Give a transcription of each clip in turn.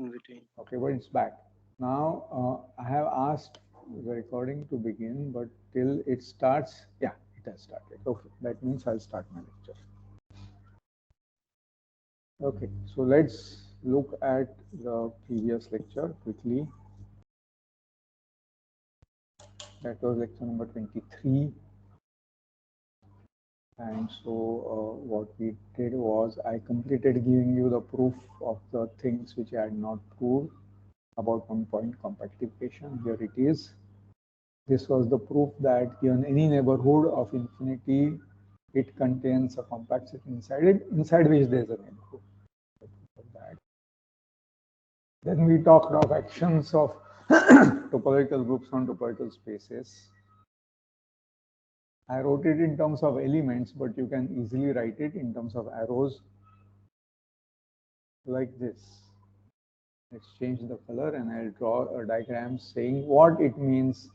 in between. Okay, but it's back. Now, I have asked the recording to begin, but till it starts, yeah, it has started. Okay, that means I'll start my lecture. Okay, so let's look at the previous lecture quickly. That was lecture number 23. And so what we did was I completed giving you the proof of the things which I had not proved about one-point compactification. Here it is. This was the proof that given any neighborhood of infinity, it contains a compact set inside it, inside which there is a neighborhood. Then we talked of actions of topological groups on topological spaces. I wrote it in terms of elements, but you can easily write it in terms of arrows like this. Let's change the color and I'll draw a diagram saying what it means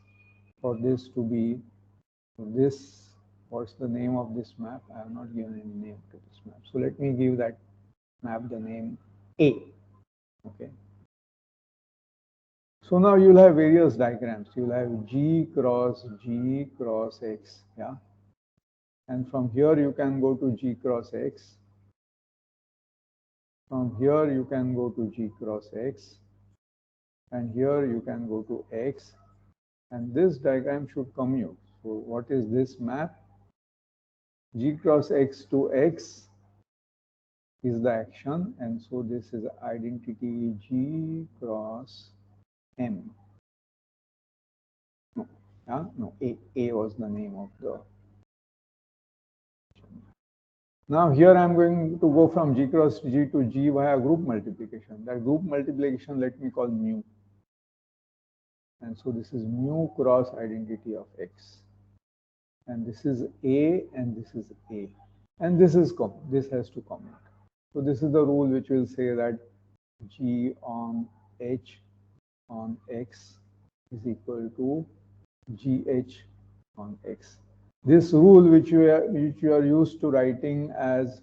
for this to be this. What's the name of this map? I have not given any name to this map. So let me give that map the name A. Okay. So now you'll have various diagrams. You'll have G cross X. Yeah. And from here you can go to G cross X. From here you can go to G cross X. And here you can go to X. And this diagram should commute. So what is this map? G cross X to X is the action, and so this is identity G cross M. No, no, A was the name of the. Now here I'm going to go from G cross G to G via group multiplication. That group multiplication let me call mu. And so this is mu cross identity of X. And this is A and this is A. And this is this has to commute. So this is the rule which will say that G on H on X is equal to GH on X. This rule which you are used to writing as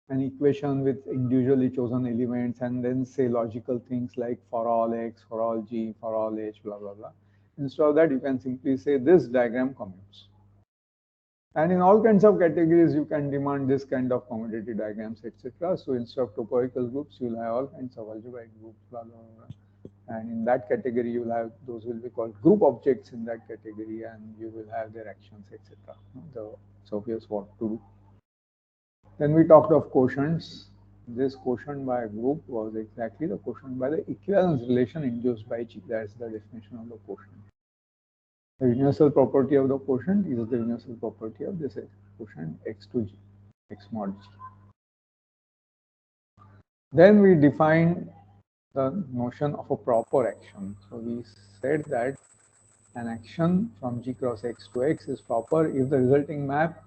an equation with individually chosen elements and then say logical things like for all X, for all G, for all H, blah, blah, blah. Instead of that, you can simply say this diagram commutes. And in all kinds of categories, you can demand this kind of commutative diagrams, etc. So instead of topological groups, you'll have all kinds of algebraic groups, blah, blah, blah. And in that category, you'll have, those will be called group objects in that category, and you will have their actions, etc. So here's what to do. Then we talked of quotients. This quotient by a group was exactly the quotient by the equivalence relation induced by G. That's the definition of the quotient. The universal property of the quotient is the universal property of this quotient X to G, X mod G. Then we define the notion of a proper action. So we said that an action from G cross X to X is proper if the resulting map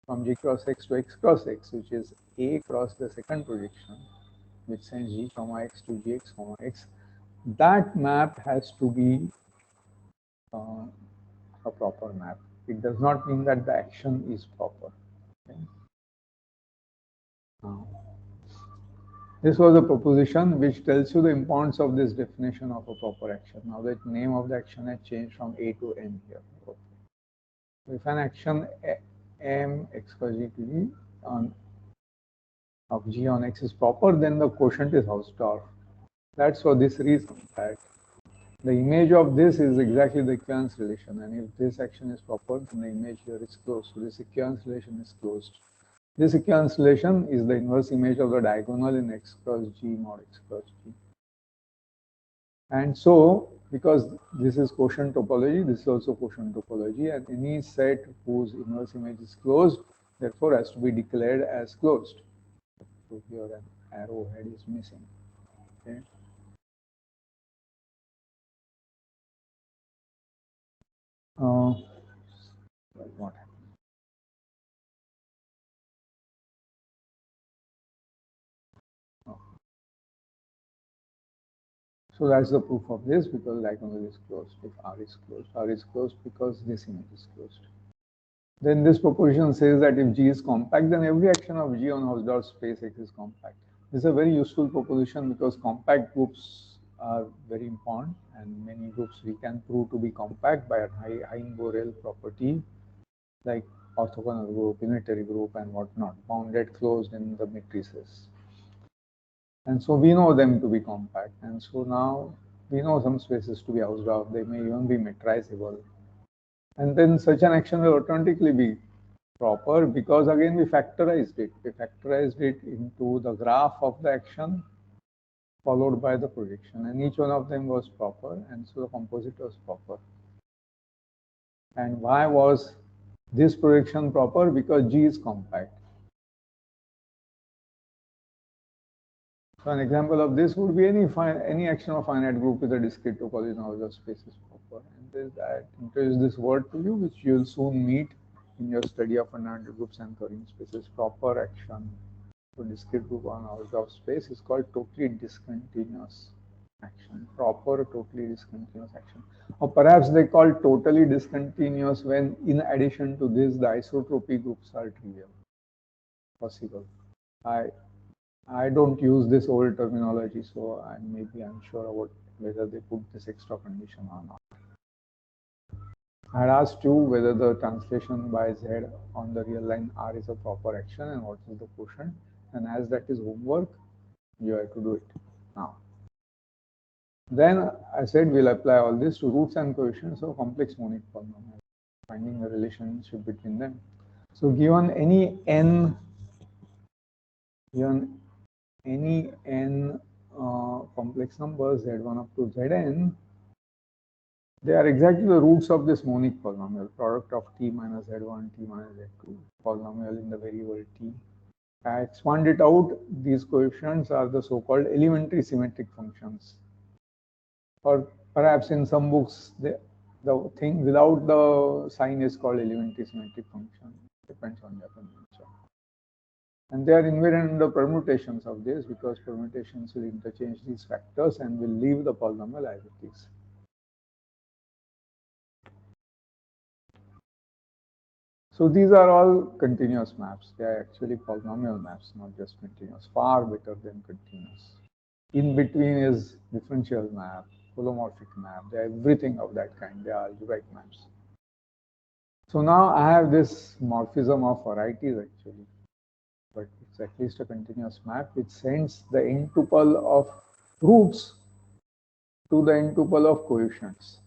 from G cross X to X cross X, which is A cross the second projection, which sends G comma X to Gx comma X, that map has to be a proper map. It does not mean that the action is proper. Okay? This was a proposition which tells you the importance of this definition of a proper action. Now the name of the action has changed from A to M here. Okay. If an action M X cross G to G on of G on X is proper, then the quotient is Hausdorff. That's for this reason that the image of this is exactly the equivalence relation, and if this action is proper, then the image here is closed. So this equivalence relation is closed. This equivalence relation is the inverse image of the diagonal in X cross G mod X cross G. And so, because this is quotient topology, this is also quotient topology, and any set whose inverse image is closed, therefore has to be declared as closed. So here an arrowhead is missing. Okay. What happened? So that's the proof of this, because diagonal is closed. If R is closed because this image is closed. Then this proposition says that if G is compact, then every action of G on Hausdorff space X is compact. This is a very useful proposition because compact groups are very important, and many groups we can prove to be compact by a Hein-Borel property like orthogonal group, unitary group, and whatnot, bounded closed in the matrices. And so we know them to be compact. And so now we know some spaces to be Hausdorff. They may even be metrizable. And then such an action will automatically be proper because again we factorized it. We factorized it into the graph of the action followed by the projection, and each one of them was proper, and so the composite was proper. And why was this projection proper? Because G is compact. So an example of this would be any action of finite group with a discrete topology knowledge of space is proper. And I introduce this word to you, which you'll soon meet in your study of fundamental groups and Turing spaces. Proper action to discrete group on knowledge of space is called totally discontinuous action. Proper totally discontinuous action. Or perhaps they call totally discontinuous when in addition to this the isotropy groups are trivial. Possible. I don't use this old terminology, so I may be unsure about whether they put this extra condition or not. I had asked you whether the translation by Z on the real line R is a proper action and what is the quotient. And as that is homework, you have to do it now. Then I said we'll apply all this to roots and coefficients of complex monic polynomials, finding the relationship between them. So given any n complex numbers z1 up to zn, they are exactly the roots of this monic polynomial, product of t minus z1, t minus z2, polynomial in the variable t. I expand it out, these coefficients are the so-called elementary symmetric functions. Or perhaps in some books, the thing without the sign is called elementary symmetric function, depends on their convention. And they are invariant in the permutations of this because permutations will interchange these factors and will leave the polynomial as it is. So these are all continuous maps. They are actually polynomial maps, not just continuous, far better than continuous. In between is differential map, holomorphic map, they are everything of that kind. They are algebraic maps. So now I have this morphism of varieties actually, but it's at least a continuous map which sends the n tuple of roots to the n tuple of coefficients.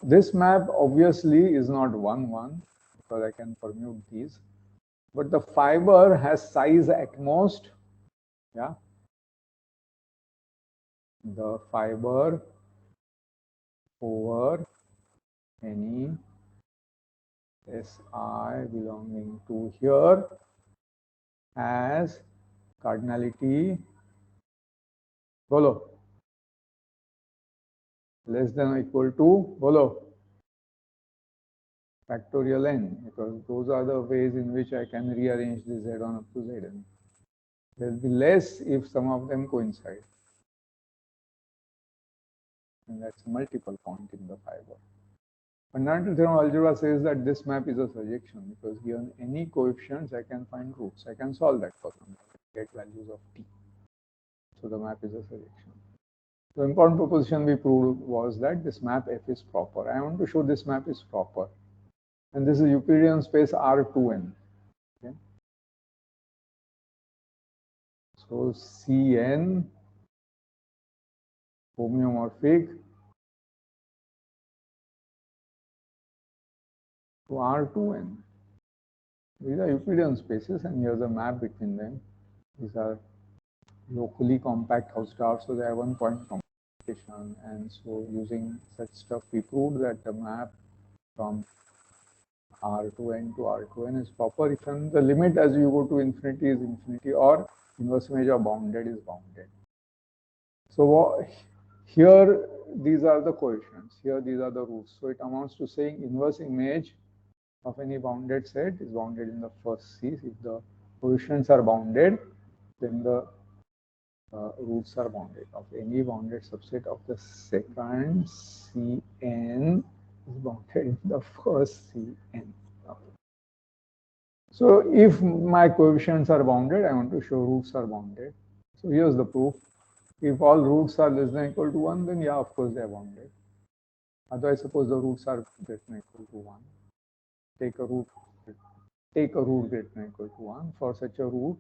This map obviously is not 1, 1 because I can permute these, but the fiber has size at most, yeah. The fiber over any Si belonging to here has cardinality below less than or equal to below factorial n, because those are the ways in which I can rearrange the z1 up to zn. There will be less if some of them coincide. And that's a multiple point in the fiber. Fundamental theorem of algebra says that this map is a surjection because given any coefficients, I can find roots. I can solve that problem, get values of t. So the map is a surjection. The important proposition we proved was that this map F is proper. I want to show this map is proper. And this is Euclidean space R2n. Okay. So Cn homeomorphic to R2n. These are Euclidean spaces, and here's a map between them. These are locally compact Hausdorff, so they have one point computation. And so using such stuff, we proved that the map from R2n to R2n is proper if the limit as you go to infinity is infinity or inverse image of bounded is bounded. So here these are the coefficients, here these are the roots. So it amounts to saying inverse image of any bounded set is bounded in the first C. If the coefficients are bounded, then the roots are bounded of any bounded subset of the second Cn is bounded in the first Cn. So if my coefficients are bounded, I want to show roots are bounded. So here's the proof. If all roots are less than or equal to 1, then yeah, of course they are bounded. Otherwise, suppose the roots are greater than or equal to 1. Take a root greater than or equal to 1. For such a root,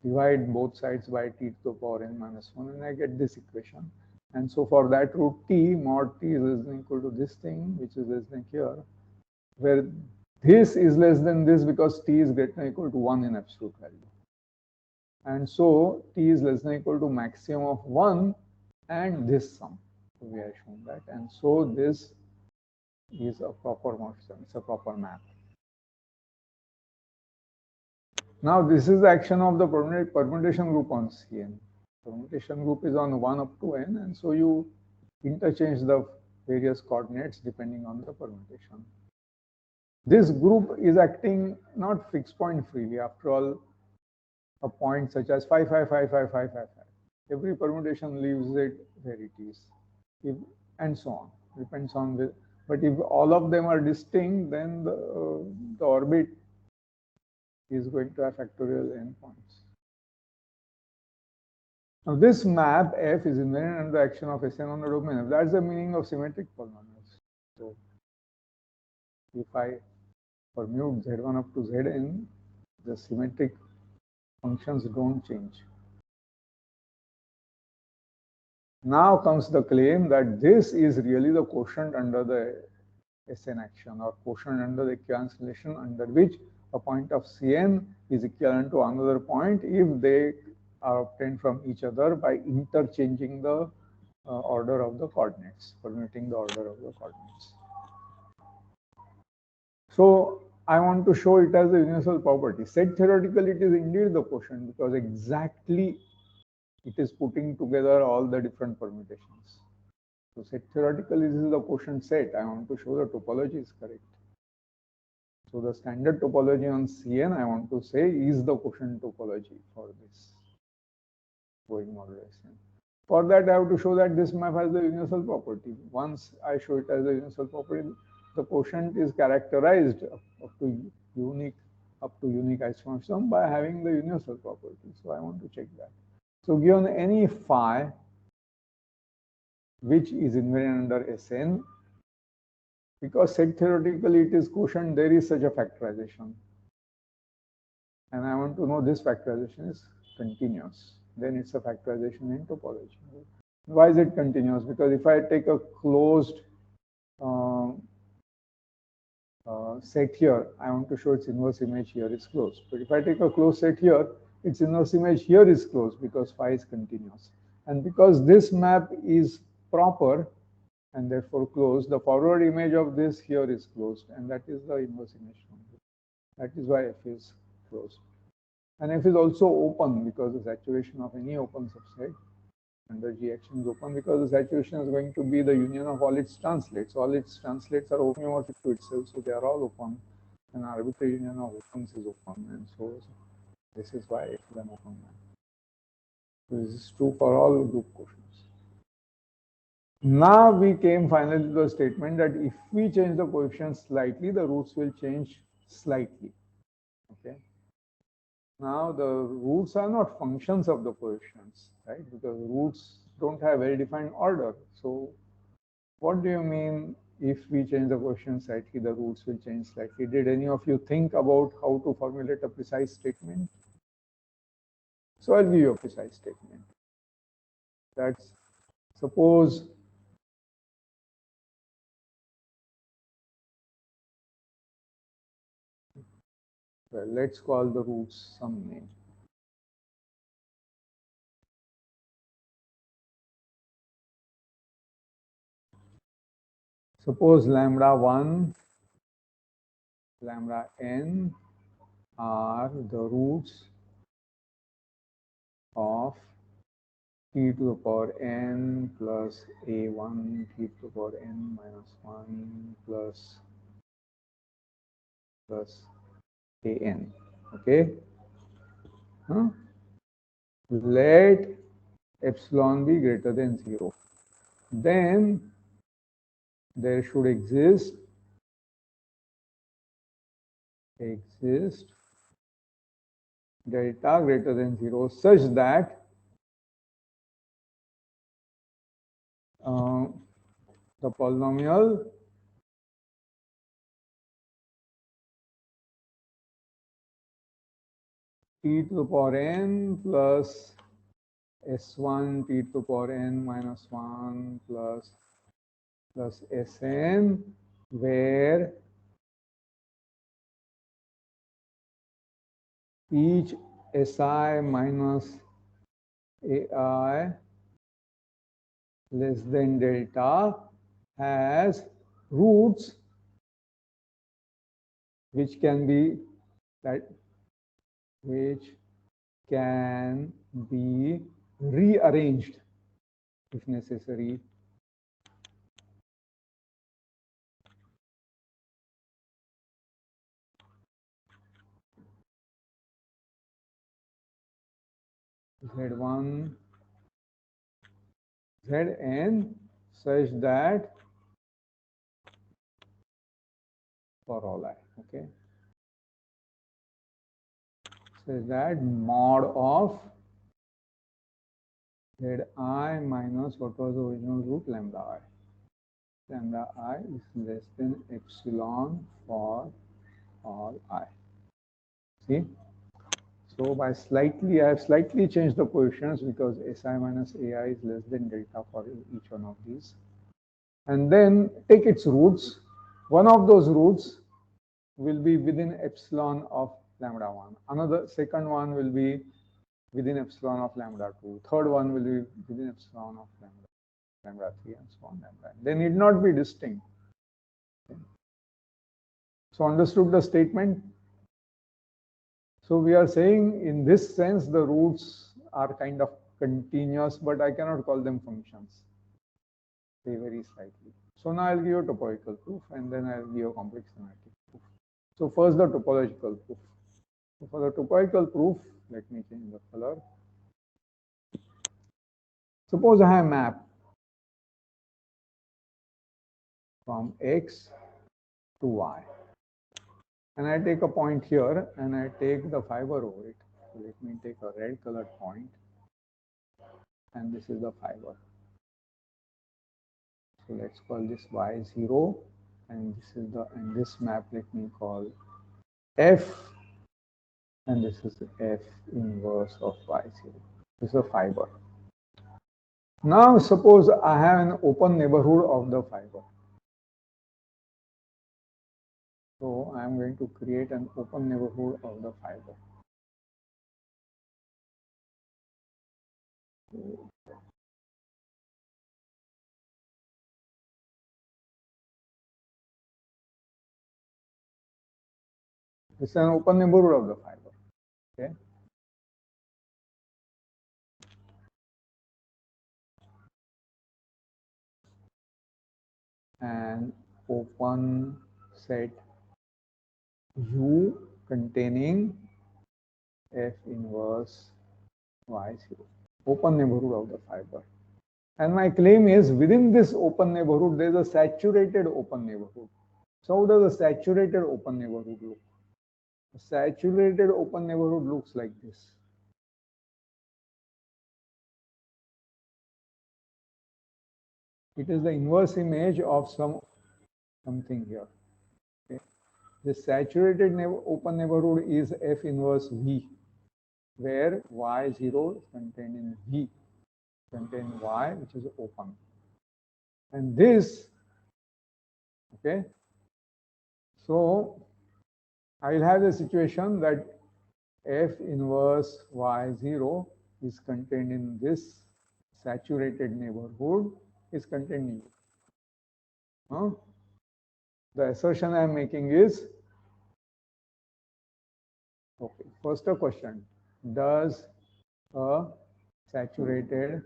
divide both sides by t to the power n minus 1, and I get this equation. And so for that root t, mod t is less than or equal to this thing, which is less than here, where this is less than this because t is greater than or equal to 1 in absolute value. And so t is less than or equal to maximum of 1 and this sum. So we have shown that. And so this is a proper morphism, it's a proper map. Now this is the action of the permutation group on Cn. Permutation group is on 1 up to n, and so you interchange the various coordinates depending on the permutation. This group is acting not fixed point freely. After all, a point such as 5, 5, 5, 5, 5, 5, 5. Every permutation leaves it where it is, and so on. Depends on the. But if all of them are distinct, then the orbit is going to have factorial n points. Now this map F is invariant under the action of Sn on the domain F. That's the meaning of symmetric polynomials. So if I permute Z1 up to Zn, the symmetric functions don't change. Now comes the claim that this is really the quotient under the Sn action, or quotient under the equivalence relation, under which a point of Cn is equivalent to another point if they are obtained from each other by interchanging the order of the coordinates, permuting the order of the coordinates. So I want to show it as a universal property. Said theoretically, it is indeed the quotient because exactly it is putting together all the different permutations. So said theoretically, this is the quotient set. I want to show the topology is correct. So the standard topology on Cn, I want to say, is the quotient topology for this going modulo Sn. For that, I have to show that this map has the universal property. Once I show it as a universal property, the quotient is characterized up to unique isomorphism by having the universal property. So I want to check that. So given any phi which is invariant under Sn, because said theoretically it is quotient, there is such a factorization. And I want to know this factorization is continuous. Then it's a factorization in topology. Why is it continuous? Because if I take a closed set here, I want to show its inverse image here is closed. But if I take a closed set here, its inverse image here is closed because phi is continuous. And because this map is proper and therefore closed, the forward image of this here is closed, and that is the inverse image from here. That is why F is closed. And F is also open because the saturation of any open subset under G action is open because the saturation is going to be the union of all its translates. All its translates are homeomorphic to itself, so they are all open. An arbitrary union of opens is open, and so this is why F is an open map. So this is true for all group quotients. Now we came finally to the statement that if we change the coefficients slightly, the roots will change slightly. Okay. Now the roots are not functions of the coefficients, right? Because roots don't have well-defined order. So what do you mean if we change the coefficient slightly, the roots will change slightly? Did any of you think about how to formulate a precise statement? So I'll give you a precise statement. That's, suppose well, let's call the roots some name. Suppose lambda 1, lambda n are the roots of t to the power n plus a1 t to the power n minus 1 plus an. Okay. Let epsilon be greater than 0. Then there should exist delta greater than 0 such that the polynomial t to the power n plus s1 t to the power n minus 1 plus Sn, where each Si minus Ai less than delta has roots which can be rearranged if necessary. Z1, Zn such that for all I, okay, such that mod of Zi minus what was the original root, lambda I. Lambda I is less than epsilon for all I. See? So by slightly, I have slightly changed the positions because Si minus Ai is less than delta for each one of these. And then take its roots. One of those roots will be within epsilon of lambda 1. Another second one will be within epsilon of lambda 2. Third one will be within epsilon of lambda 3 and so on. They need not be distinct. So understood the statement? So we are saying in this sense the roots are kind of continuous, but I cannot call them functions. They vary slightly. So now I'll give you a topological proof and then I'll give you a complex semantic proof. So first the topological proof. So for the topological proof, let me change the color. Suppose I have a map from X to Y. And I take a point here and I take the fiber over it. So let me take a red colored point and this is the fiber. So let's call this Y0 and this is the, and this map let me call F and this is F inverse of Y0. This is a fiber. Now suppose I have an open neighborhood of the fiber. So I am going to create an open neighborhood of the fiber. This is an open neighborhood of the fiber. Okay. And open set U containing F inverse Y0. Open neighborhood of the fiber. And my claim is within this open neighborhood, there is a saturated open neighborhood. So how does a saturated open neighborhood look? A saturated open neighborhood looks like this. It is the inverse image of something here. Okay. The saturated open neighborhood is F inverse V, where Y0 is contained in V, contain Y, which is open. And this, okay, so I will have a situation that F inverse Y0 is contained in this saturated neighborhood is contained in U. The assertion I am making is, okay, first a question, does a saturated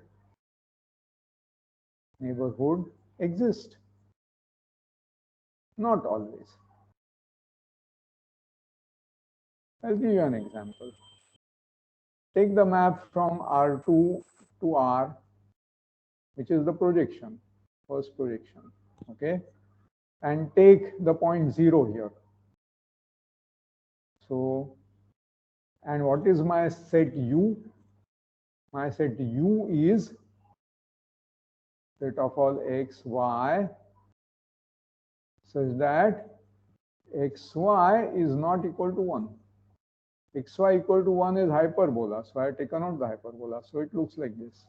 neighborhood exist? Not always. I'll give you an example. Take the map from R2 to R, which is the projection, first projection, okay? And take the point 0 here. So And what is my set U? My set U is set of all x, y such that xy is not equal to 1. Xy equal to 1 is hyperbola. So I have taken out the hyperbola. So it looks like this.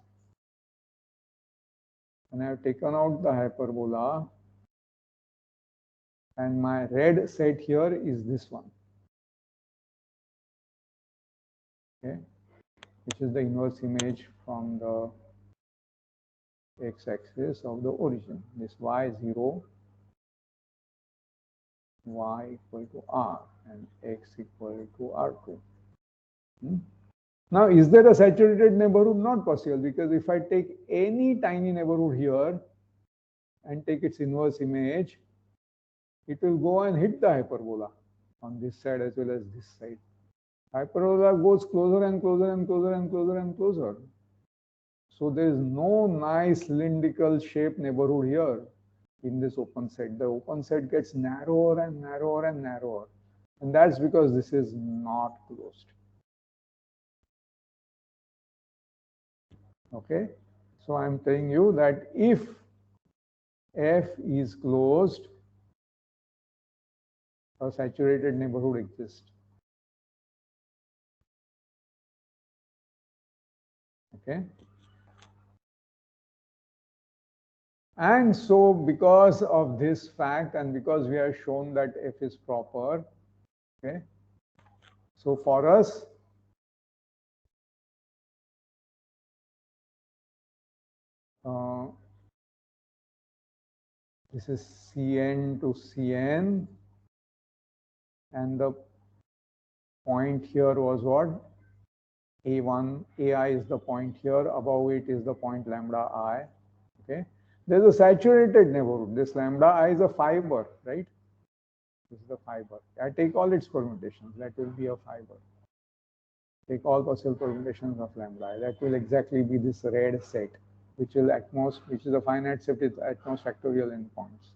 And I have taken out the hyperbola. And my red set here is this one. Okay, which is the inverse image from the x-axis of the origin. This y0, y equal to r, and x equal to r2. Now, is there a saturated neighborhood? Not possible, because if I take any tiny neighborhood here and take its inverse image, it will go and hit the hyperbola on this side as well as this side. Hyperbola goes closer and closer and closer and closer and closer. So there is no nice cylindrical shape neighborhood here in this open set. The open set gets narrower and narrower and narrower. And that's because this is not closed. Okay, so I'm telling you that if F is closed, a saturated neighborhood exists. Okay, and so because of this fact and because we have shown that F is proper, okay, so for us, this is Cn to Cn, and the point here was what? A1, AI is the point here, above it is the point lambda I. Okay, there's a saturated neighborhood. This lambda I is a fiber, right? This is the fiber. I take all its permutations, that will be a fiber. Take all possible permutations of lambda. That will exactly be this red set, which will at most, which is a finite set with at most factorial endpoints.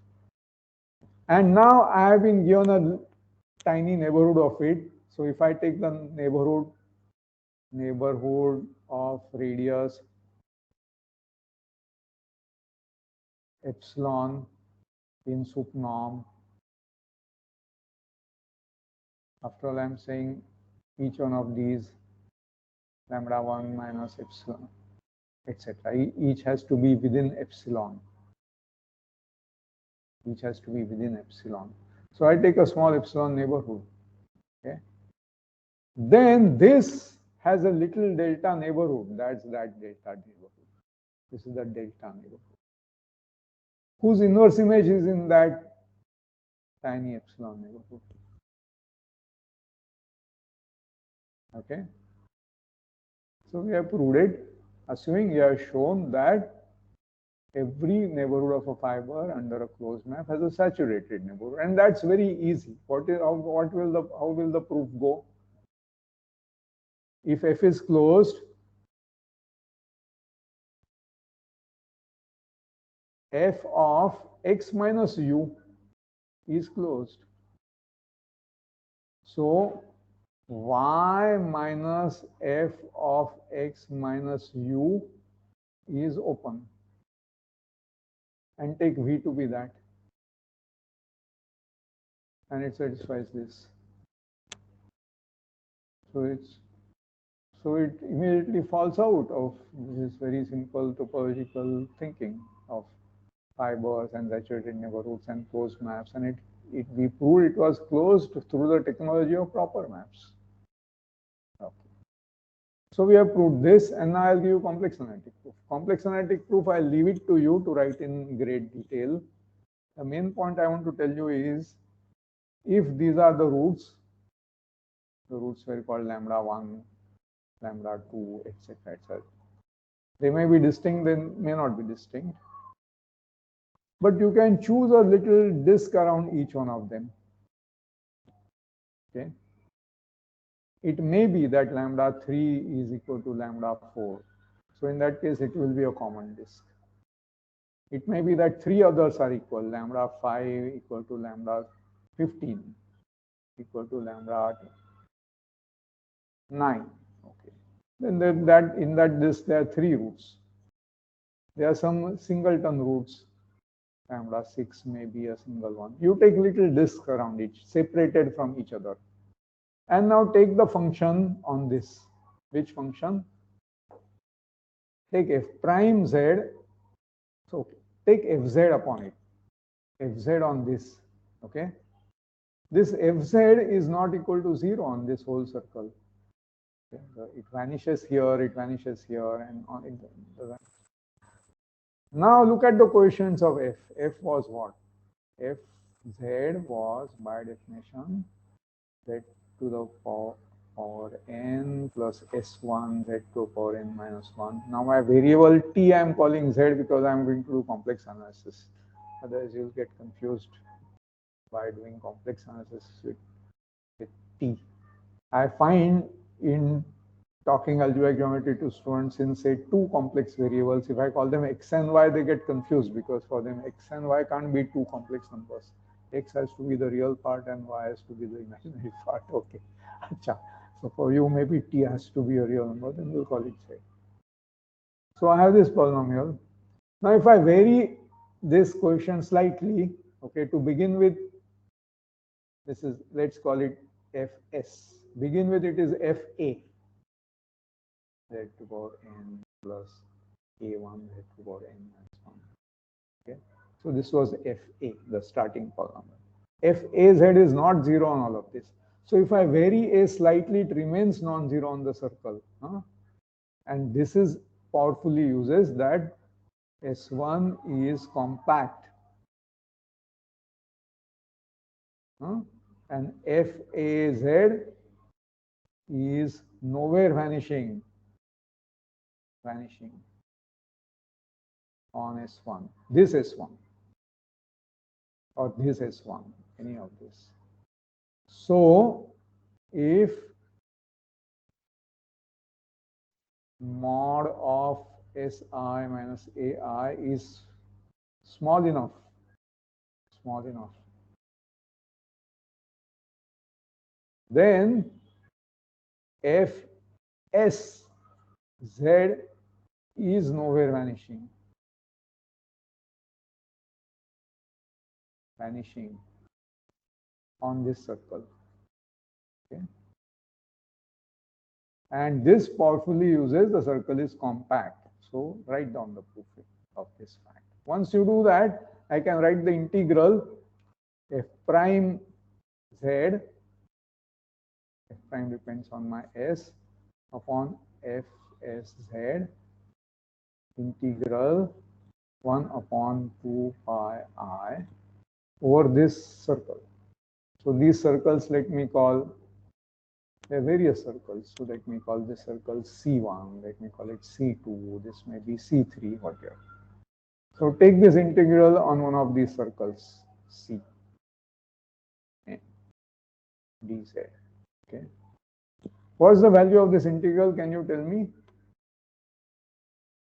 And now I have been given a tiny neighborhood of it. So if I take the neighborhood of radius epsilon in sup norm. After all, I'm saying each one of these lambda 1 minus epsilon, etc. Each has to be within epsilon. Each has to be within epsilon. So I take a small epsilon neighborhood. Okay. Then this has a little delta neighborhood. That's that delta neighborhood. This is the delta neighborhood, whose inverse image is in that tiny epsilon neighborhood. Okay. So we have proved it, assuming we have shown that every neighborhood of a fiber under a closed map has a saturated neighborhood, and that's very easy. How will the proof go? If F is closed, F of x minus u is closed. So y minus f of x minus u is open, and take V to be that, and it satisfies this. So it immediately falls out of this very simple topological thinking of fibers and saturated neighborhoods and closed maps, and we proved it was closed through the technology of proper maps. Okay. So we have proved this, and now I'll give you complex analytic proof. Complex analytic proof, I'll leave it to you to write in great detail. The main point I want to tell you is, if these are the roots were called lambda 1, lambda 2, etc., etc. They may be distinct, they may not be distinct. But you can choose a little disk around each one of them. Okay. It may be that lambda 3 is equal to lambda 4. So in that case, it will be a common disk. It may be that 3 others are equal, lambda 5 equal to lambda 15 equal to lambda 9. Okay. Then in that list there are 3 roots. There are some singleton roots. Lambda 6 may be a single one. You take little disk around it, separated from each other. And now take the function on this. Which function? Take f prime z. So take fz upon it. Fz on this. Okay. This fz is not equal to 0 on this whole circle. Okay. It vanishes here, and on it doesn't. Now look at the coefficients of f. F was what? Fz was by definition z to the power n plus s1 z to the power n minus 1. Now my variable t I am calling z because I am going to do complex analysis. Otherwise you'll get confused by doing complex analysis with t. I find in talking algebraic geometry to students in say 2 complex variables, if I call them x and y, they get confused because for them x and y can't be 2 complex numbers. X has to be the real part and y has to be the imaginary part. Okay. Achha. So for you, maybe t has to be a real number, then we'll call it z. So I have this polynomial. Now if I vary this coefficient slightly, okay, to begin with, this is, let's call it fs. Begin with it is fa. Z to the power n plus a1 z to the power n minus 1. Okay. So this was fa, the starting polynomial. Faz is not 0 on all of this. So if I vary a slightly, it remains non-zero on the circle. And this is powerfully uses that S1 is compact. And Faz is nowhere vanishing on S1. This S1 or this S1, any of this. So if mod of Si minus Ai is small enough, then Fs z is nowhere vanishing on this circle. Okay. And this powerfully uses the circle is compact. So write down the proof of this fact. Once you do that, I can write the integral f prime z, f prime depends on my s, upon fsz integral 1 upon 2 pi I over this circle. So these circles, let me call, there are various circles. So let me call this circle C1, let me call it C2, this may be C3, whatever. So take this integral on one of these circles, C, dz. Okay. What's the value of this integral? Can you tell me?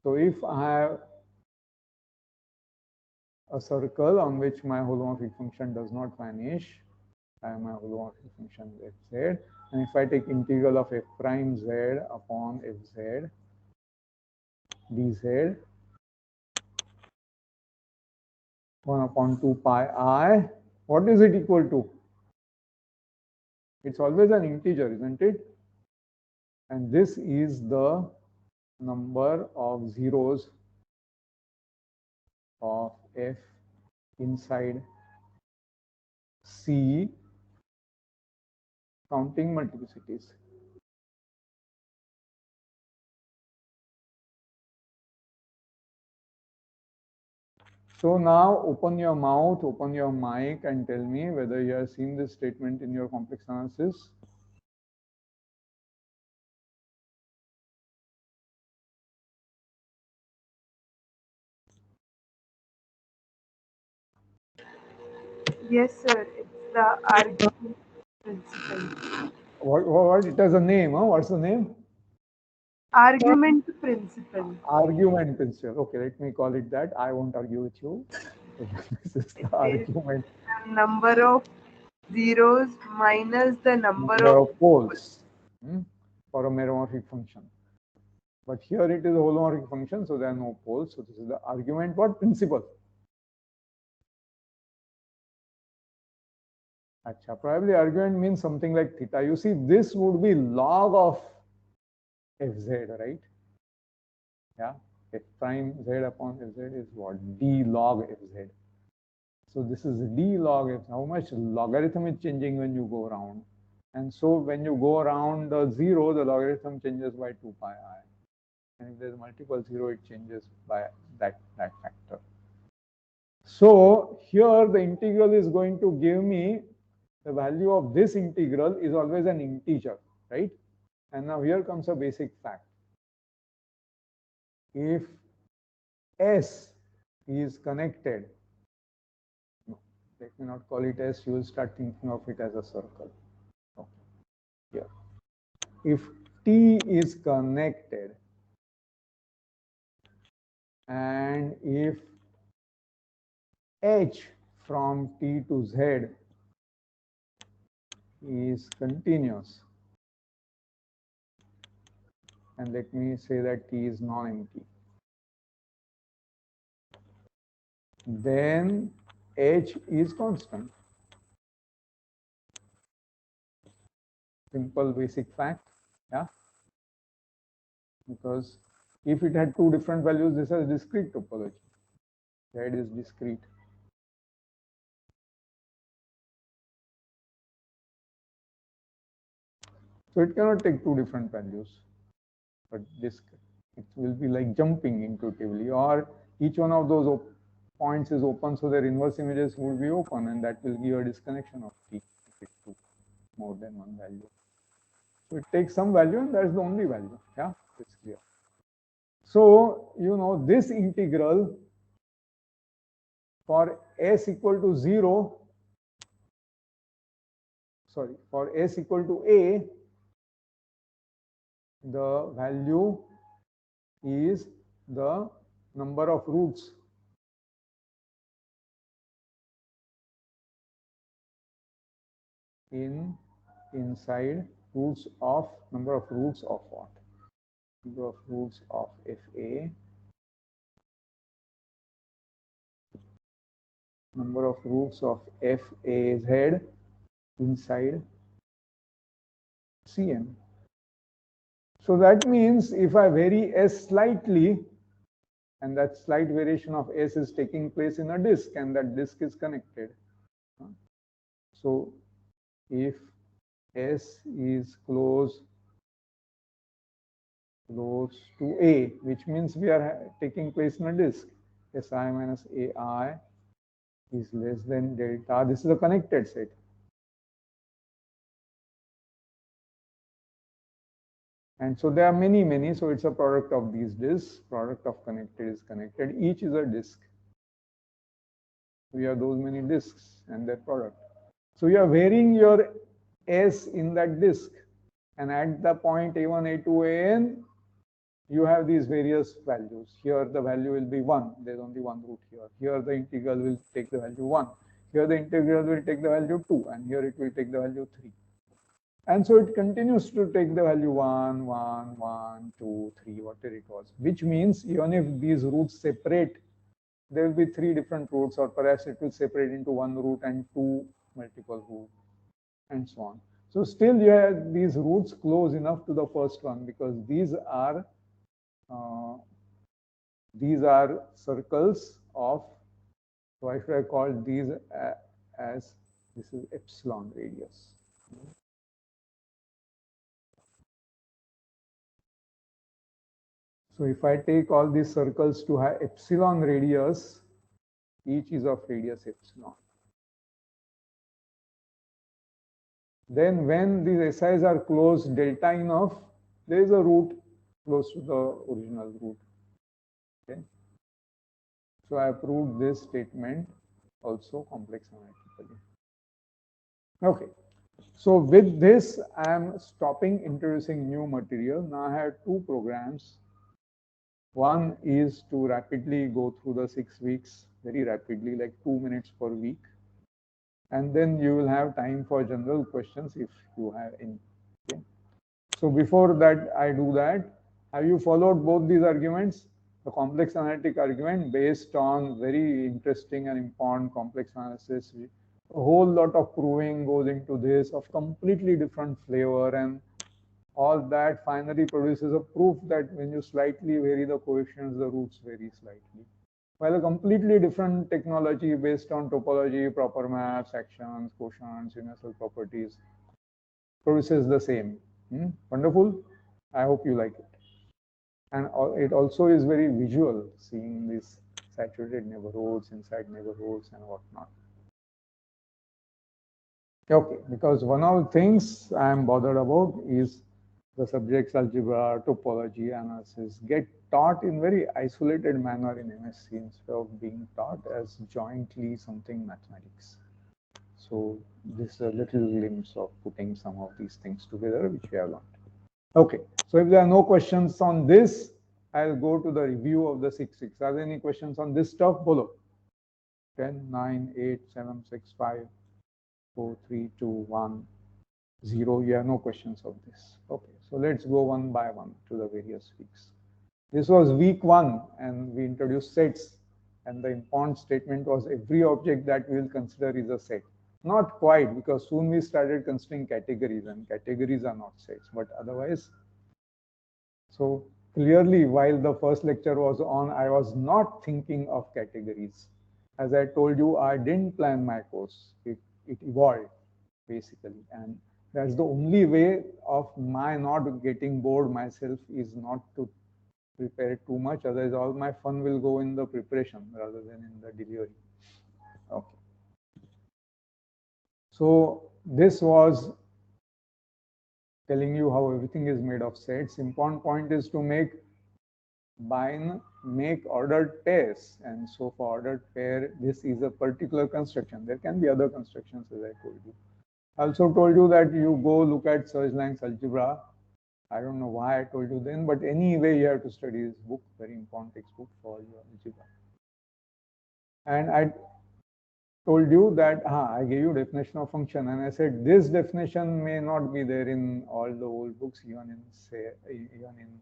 So if I have a circle on which my holomorphic function does not vanish, I have my holomorphic function fz, and if I take integral of f prime z upon fz dz 1 upon 2 pi I, what is it equal to? It's always an integer, isn't it? And this is the number of zeros of f inside C counting multiplicities. So now open your mouth, open your mic and tell me whether you have seen this statement in your complex analysis. Yes, sir. It's the argument principle. What? It has a name, huh? What's the name? Argument principle. Argument principle. Okay, let me call it that. I won't argue with you. This is the It is argument. the number of zeros minus the number of Poles. for a meromorphic function. But here it is a holomorphic function, so there are no poles. So this is the argument. What principle? Achha, probably argument means something like theta. You see, this would be log of fz, right? Yeah, f prime z upon fz is what? D log fz. So this is D log f. How much logarithm is changing when you go around? And so when you go around the 0, the logarithm changes by 2 pi I. And if there's multiple 0, it changes by that factor. So here the integral is going to give me the value of this integral is always an integer, right? And now here comes a basic fact. If S is connected, no, let me not call it S, you will start thinking of it as a circle. Okay. Here. If T is connected and if H from T to Z is continuous, and let me say that T is non-empty, then H is constant. Simple basic fact, yeah. Because if it had two different values, this is discrete topology. Z is discrete. So it cannot take two different values, but this it will be like jumping intuitively, or each one of those points is open, so their inverse images will be open, and that will give a disconnection of T if it's two more than one value. So it takes some value, and that's the only value. Yeah, it's clear. So you know this integral for s equal to 0, sorry, for s equal to a, the value is the number of roots inside roots of number of roots of what? Number of roots of FA, number of roots of FAZ inside CM. So that means if I vary S slightly, and that slight variation of S is taking place in a disk, and that disk is connected. So if S is close to A, which means we are taking place in a disk, Si minus Ai is less than delta. This is a connected set. And so there are many, so it's a product of these disks. Product of connected is connected. Each is a disk. We have those many disks and their product. So you are varying your S in that disk. And at the point A1, A2, An, you have these various values. Here the value will be 1. There's only one root here. Here the integral will take the value 1. Here the integral will take the value 2. And here it will take the value 3. And so it continues to take the value 1, 1, 1, 2, 3, whatever it was. Which means even if these roots separate, there will be 3 different roots, or perhaps it will separate into 1 root and 2 multiple roots, and so on. So still you have these roots close enough to the first one, because these are circles of, why should I call these as, this is epsilon radius. So if I take all these circles to have epsilon radius, each is of radius epsilon. Then when these SIs are close delta enough, there is a root close to the original root. Okay. So I have proved this statement also complex analytically. Okay. So with this, I am stopping introducing new material. Now I have 2 programs. One is to rapidly go through the 6 weeks, very rapidly, like 2 minutes per week. And then you will have time for general questions if you have any. Okay. So before that, I do that. Have you followed both these arguments? The complex analytic argument based on very interesting and important complex analysis. A whole lot of proving goes into this of completely different flavor, and all that finally produces a proof that when you slightly vary the coefficients, the roots vary slightly. While a completely different technology based on topology, proper maps, actions, quotients, universal properties produces the same. Wonderful. I hope you like it. And it also is very visual, seeing these saturated neighborhoods, inside neighborhoods, and whatnot. Okay, because one of the things I am bothered about is the subjects algebra, topology, analysis get taught in very isolated manner in MSc instead of being taught as jointly something mathematics. So this is a little glimpse of putting some of these things together, which we have learned. Okay, so if there are no questions on this, I'll go to the review of the 6-6. Are there any questions on this stuff? Bolo. 10, 9, 8, 7, 6, 5, 4, 3, 2, 1, 0. You have no questions of this. Okay, so let's go one by one to the various weeks. This was week 1, and we introduced sets. And the important statement was every object that we will consider is a set. Not quite, because soon we started considering categories, and categories are not sets, but otherwise. So clearly, while the first lecture was on, I was not thinking of categories. As I told you, I didn't plan my course. It evolved, basically. And that's the only way of my not getting bored myself, is not to prepare too much. Otherwise, all my fun will go in the preparation rather than in the delivery. Okay. So this was telling you how everything is made of sets. Important point is to make ordered pairs. And so for ordered pair, this is a particular construction. There can be other constructions, as I told you. I also told you that you go look at Serge-Lang's algebra. I don't know why I told you then, but anyway, you have to study this book, very important textbook for your algebra. And I told you that I gave you definition of function, and I said this definition may not be there in all the old books, even in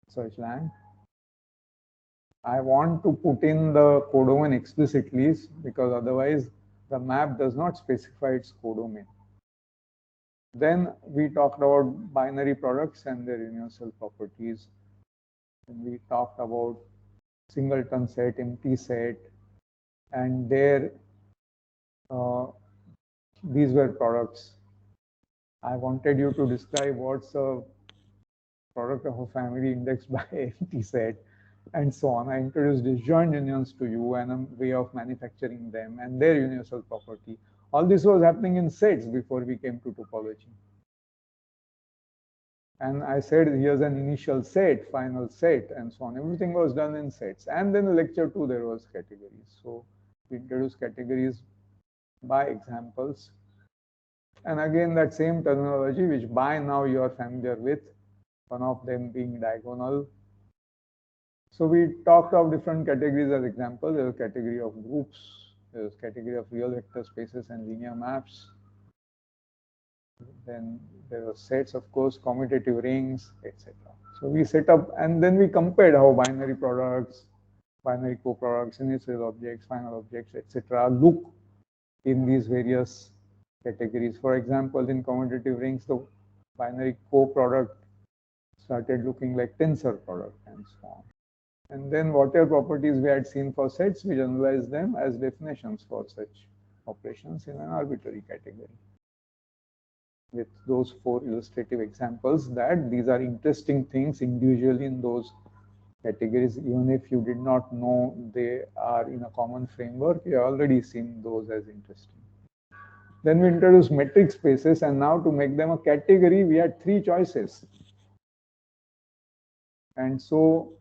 Serge-Lang. I want to put in the codomain explicitly, because otherwise the map does not specify its codomain. Then we talked about binary products and their universal properties. And we talked about singleton set, empty set, and these were products. I wanted you to describe what's a product of a family indexed by empty set, and so on. I introduced disjoint unions to you and a way of manufacturing them and their universal property. All this was happening in sets before we came to topology. And I said, here's an initial set, final set, and so on. Everything was done in sets. And then in lecture 2, there was categories. So we introduced categories by examples. And again, that same terminology, which by now you are familiar with, one of them being diagonal. So we talked of different categories as examples. There's a category of groups, there's a category of real vector spaces and linear maps. Then there are sets, of course, commutative rings, etc. So we set up, and then we compared how binary products, binary coproducts, initial objects, final objects, etc. look in these various categories. For example, in commutative rings, the binary coproduct started looking like tensor product and so on. And then whatever properties we had seen for sets, we generalized them as definitions for such operations in an arbitrary category, with those 4 illustrative examples that these are interesting things individually in those categories. Even if you did not know they are in a common framework, you have already seen those as interesting. Then we introduced metric spaces, and now to make them a category, we had 3 choices. And so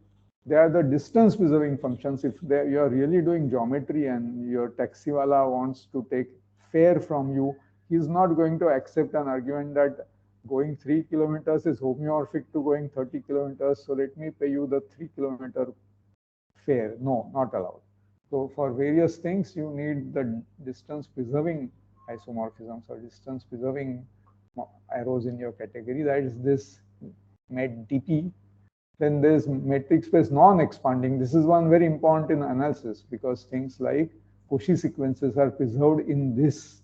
they are the distance preserving functions. If you are really doing geometry and your taxiwala wants to take fare from you, he's not going to accept an argument that going 3 kilometers is homeomorphic to going 30 kilometers. So let me pay you the 3 kilometer fare. No, not allowed. So for various things, you need the distance preserving isomorphisms or distance preserving arrows in your category. That is this met DP. Then there's metric space non-expanding. This is one very important in analysis because things like Cauchy sequences are preserved in this,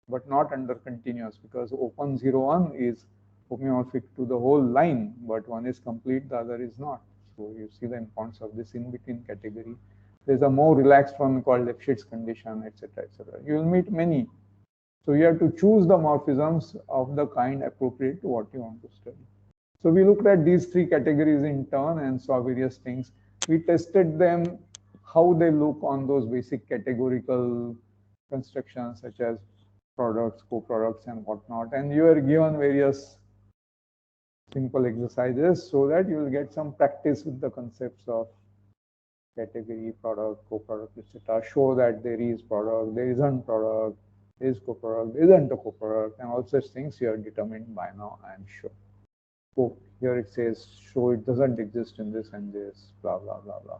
but not under continuous, because open 0, 1 is homeomorphic to the whole line, but one is complete, the other is not. So you see the importance of this in-between category. There's a more relaxed one called Lefschetz condition, etc., etc. You will meet many. So you have to choose the morphisms of the kind appropriate to what you want to study. So we looked at these three categories in turn and saw various things. We tested them, how they look on those basic categorical constructions such as products, co-products, and whatnot. And you are given various simple exercises so that you will get some practice with the concepts of category, product, co-product, etc. Show that there is product, there isn't product, there is co-product, there isn't a co-product, and all such things you are determined by now, I am sure. So here it says, show it doesn't exist in this and this, blah, blah, blah, blah.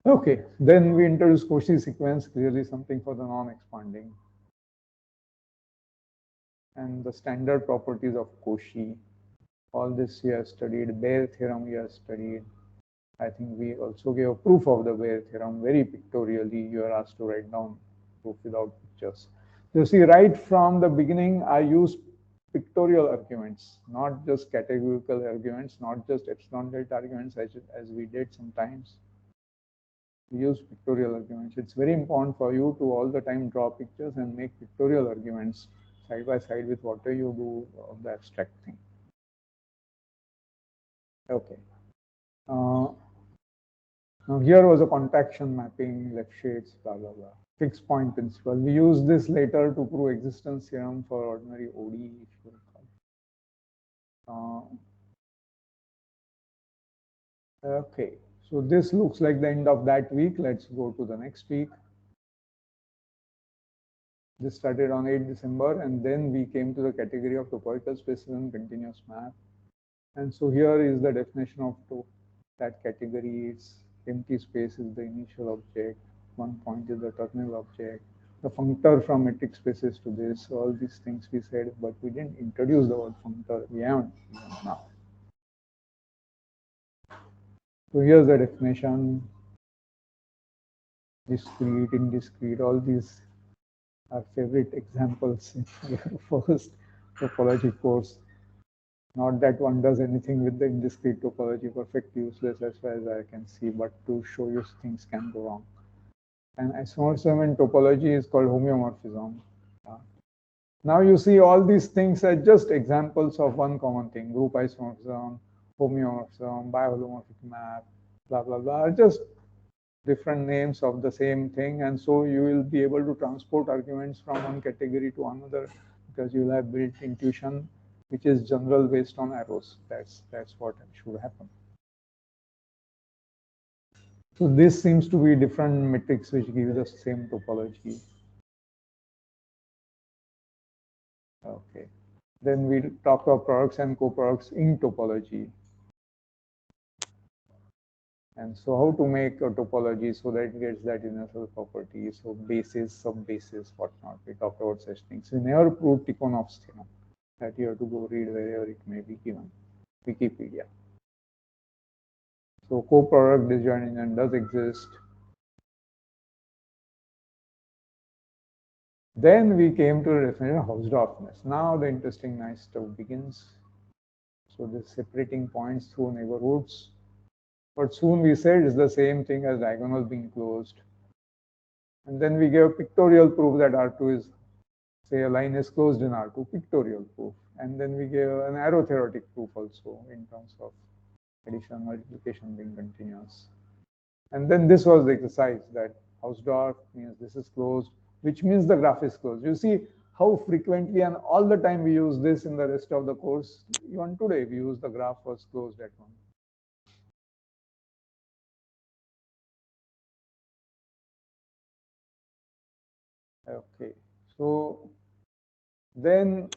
Okay, then we introduce Cauchy sequence, clearly something for the non-expanding. And the standard properties of Cauchy. All this we have studied. Bayer theorem we have studied. I think we also gave a proof of the Bayer theorem very pictorially. You are asked to write down proof without pictures. You see, right from the beginning, I use pictorial arguments, not just categorical arguments, not just epsilon delta arguments as we did sometimes. We use pictorial arguments. It's very important for you to all the time draw pictures and make pictorial arguments side by side with whatever you do of the abstract thing. Okay. Now here was a contraction mapping, Lefschetz, blah, blah, blah. Fixed point principle. We use this later to prove existence theorem for ordinary ODE, if you recall. Okay, so this looks like the end of that week. Let's go to the next week. This started on 8 December, and then we came to the category of topological spaces and continuous map. And so here is the definition of that category. It's empty space is the initial object. One point is the terminal object. The functor from metric spaces to this, all these things we said, but we didn't introduce the word functor. We haven't now. So here's the definition. Discrete, indiscrete, all these are favorite examples in your first topology course. Not that one does anything with the indiscrete topology, perfectly useless as far as I can see, but to show you things can go wrong. And isomorphism in topology is called homeomorphism. Now you see all these things are just examples of one common thing: group isomorphism, homeomorphism, biholomorphic map, blah, blah, blah, are just different names of the same thing. And so you will be able to transport arguments from one category to another because you will have built intuition, which is general based on arrows. That's what should happen. So this seems to be different metrics which give the same topology. Okay. Then we talk about products and co-products in topology. And so how to make a topology so that it gets that universal property, so basis, sub-basis, whatnot. We talked about such things. We never proved Tikhonov's theorem. That you have to go read wherever it may be given. Wikipedia. So co-product disjoint does exist. Then we came to the definition of Hausdorffness. Now the interesting nice stuff begins. So this separating points through neighborhoods. But soon we said it's the same thing as diagonal being closed. And then we gave pictorial proof that R2 is, say, a line is closed in R2, pictorial proof. And then we gave an arrow theoretic proof also in terms of addition, multiplication being continuous. And then this was the exercise that Hausdorff means this is closed, which means the graph is closed. You see how frequently and all the time we use this in the rest of the course. Even today we use the graph was closed at one. Okay, so then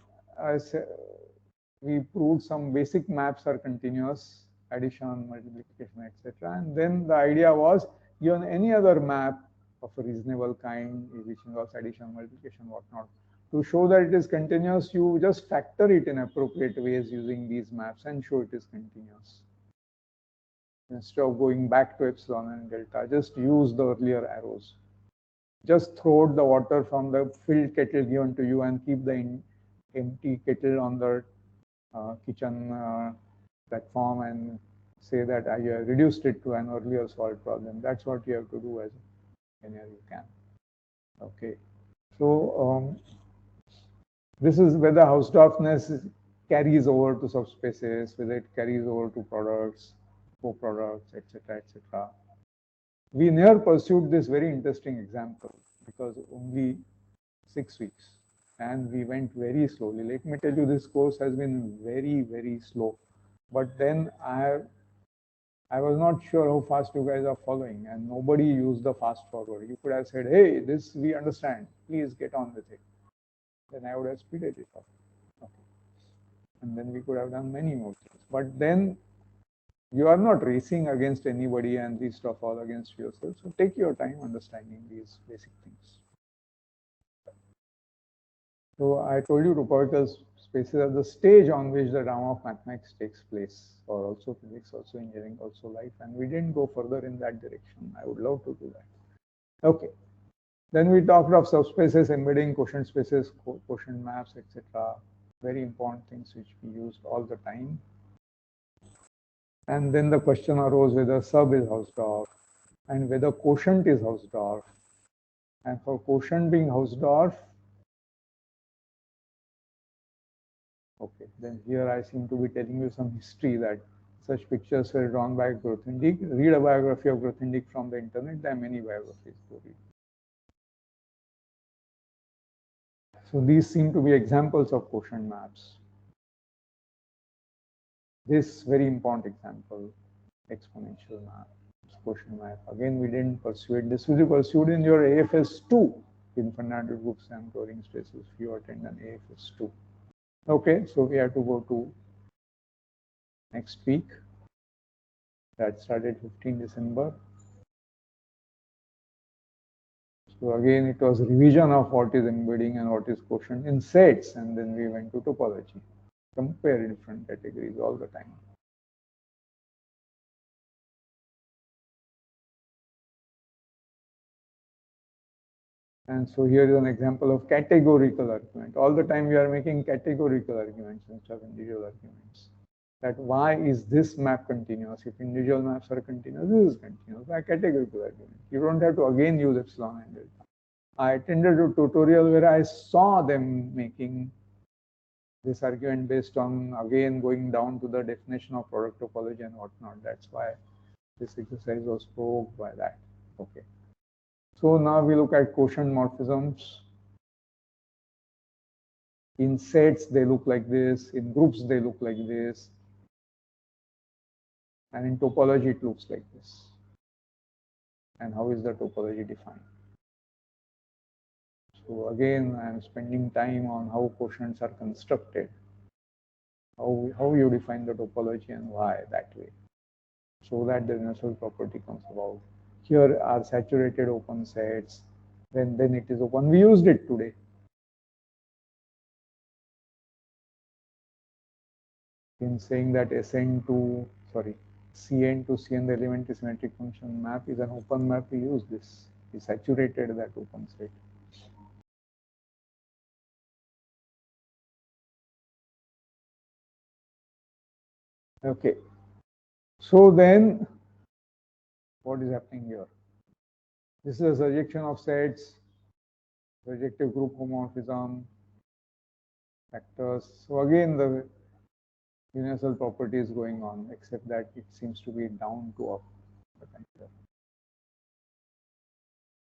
we proved some basic maps are continuous, addition, multiplication, etc. And then the idea was, given any other map of a reasonable kind, which involves addition, multiplication, whatnot, To show that it is continuous, you just factor it in appropriate ways using these maps and show it is continuous. Instead of going back to epsilon and delta, just use the earlier arrows. Just throw out the water from the filled kettle given to you and keep the empty kettle on the kitchen platform and say that I reduced it to an earlier solved problem. That's what you have to do as engineer you can. Okay. So this is whether Hausdorffness carries over to subspaces, whether it carries over to products, co-products, etc., etc. We never pursued this very interesting example because only 6 weeks and we went very slowly. Let me tell you, this course has been very, very slow. But then I was not sure how fast you guys are following, and nobody used the fast forward. You could have said, hey, this we understand, please get on with it. Then I would have speeded it up. Okay. And then we could have done many more things. But then you are not racing against anybody and least of all against yourself. So take your time understanding these basic things. So I told you topological spaces are the stage on which the drama of mathematics takes place, or also physics, also engineering, also life. And we didn't go further in that direction. I would love to do that. Okay. Then we talked of subspaces, embedding quotient spaces, quotient maps, etc. Very important things which we used all the time. And then the question arose whether sub is Hausdorff and whether quotient is Hausdorff. And for quotient being Hausdorff, okay, then here I seem to be telling you some history that such pictures were drawn by Grothendieck. Read a biography of Grothendieck from the internet. There are many biographies to read. So these seem to be examples of quotient maps. This very important example, exponential map, quotient map. Again, we didn't pursue it. This will be pursued in your AFS 2 in fundamental groups and Turing spaces if you attend an AFS 2. Okay, so we have to go to next week. That started 15 December. So again, it was revision of what is embedding and what is quotient in sets, and then we went to topology. Compare different categories all the time. And so here is an example of categorical argument. All the time we are making categorical arguments instead of individual arguments. That why is this map continuous? If individual maps are continuous, this is continuous by categorical argument. You don't have to again use epsilon and delta. I attended a tutorial where I saw them making this argument based on again going down to the definition of product topology and whatnot. That's why this exercise was provoked by that. Okay. So now we look at quotient morphisms. In sets, they look like this. In groups, they look like this. And in topology, it looks like this. And how is the topology defined? So again, I'm spending time on how quotients are constructed, how you define the topology and why that way, so that the universal property comes about. Here are saturated open sets, then it is open. We used it today. In saying that Cn to Cn, the elementary symmetric function map is an open map, we use this. We saturated that open set. Okay. So then, what is happening here? This is a surjection of sets, surjective group homomorphism, factors. So again, the universal property is going on, except that it seems to be down to up.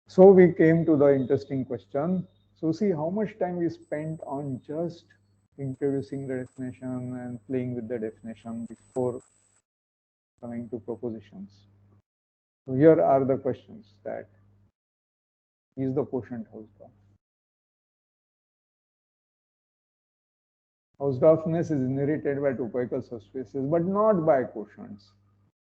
So we came to the interesting question. So see how much time we spent on just introducing the definition and playing with the definition before coming to propositions. So here are the questions that is the quotient Hausdorff. Hausdorffness is inherited by topological subspaces, but not by quotients.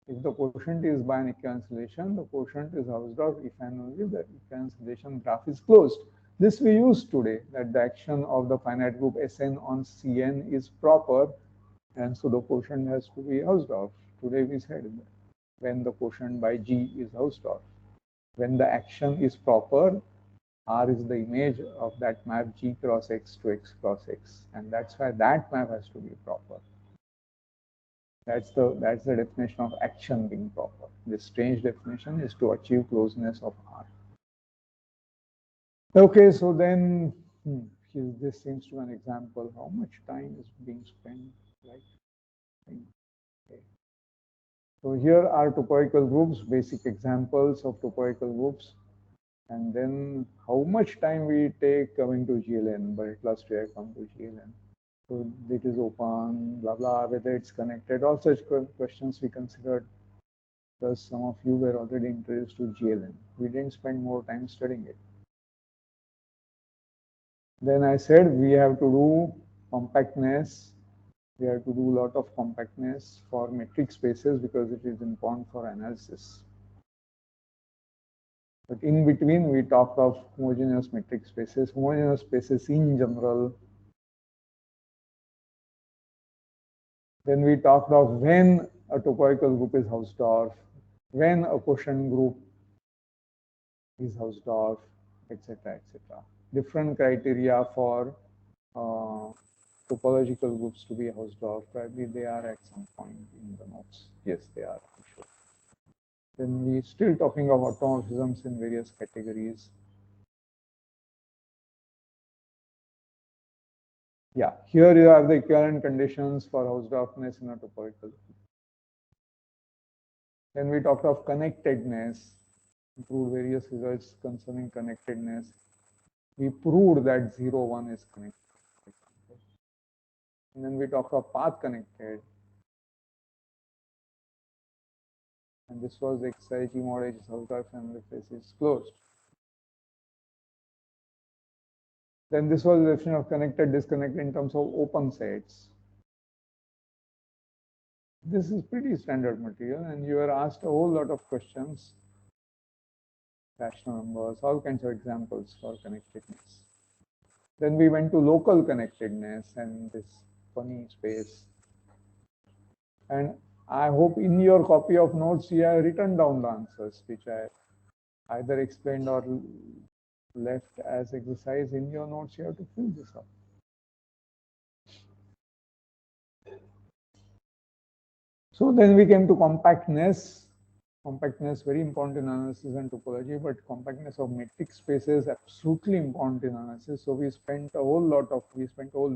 If the quotient is by an equivalence relation, the quotient is Hausdorff if and only the equivalence relation graph is closed. This we use today, that the action of the finite group Sn on Cn is proper, and so the quotient has to be Hausdorff. Today we said when the quotient by G is Hausdorff. When the action is proper, R is the image of that map G cross X to X cross X, and that's why that map has to be proper. That's the definition of action being proper. This strange definition is to achieve closeness of R. Okay, so then this seems to be an example. How much time is being spent? Like, okay. So here are topological groups, basic examples of topological groups, and then how much time we take coming to GLN. But at last we have come to GLN. So it is open, blah blah, whether it's connected. All such questions we considered. Because some of you were already introduced to GLN. We didn't spend more time studying it. Then I said we have to do compactness. We have to do a lot of compactness for metric spaces because it is important for analysis. But in between, we talked of homogeneous metric spaces. Homogeneous spaces in general. Then we talked of when a topological group is Hausdorff, when a quotient group is Hausdorff, etc., etc. Different criteria for topological groups to be Hausdorff. Probably they are at some point in the notes. Yes, they are. Sure. Then we still talking of automorphisms in various categories. Yeah, here are the equivalent conditions for Hausdorffness in a topological group. Then we talked of connectedness, proved various results concerning connectedness. We proved that 0, 1 is connected. And then we talk of path connected. And this was the exercise G mod H is Hausdorff and the face is closed. Then this was the definition of connected, disconnected in terms of open sets. This is pretty standard material, and you are asked a whole lot of questions, rational numbers, all kinds of examples for connectedness. Then we went to local connectedness and this funny space. And I hope in your copy of notes you have written down the answers, which I either explained or left as exercise in your notes. You have to fill this up. So then we came to compactness. Compactness very important in analysis and topology, but compactness of metric spaces absolutely important in analysis. So we spent a whole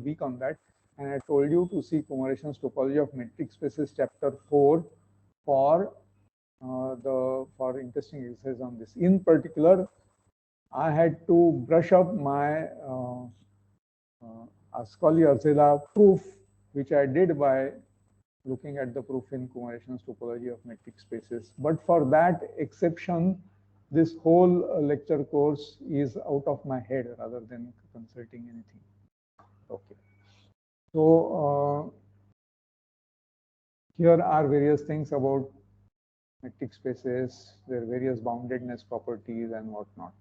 week on that, and I told you to see Kumarashan's topology of metric spaces chapter 4 for interesting exercise on this. In particular, I had to brush up my Ascoli-Arzela proof, which I did by looking at the proof in Kumarashan's topology of metric spaces. But for that exception, this whole lecture course is out of my head rather than consulting anything. Okay. So here are various things about metric spaces, their various boundedness properties and whatnot.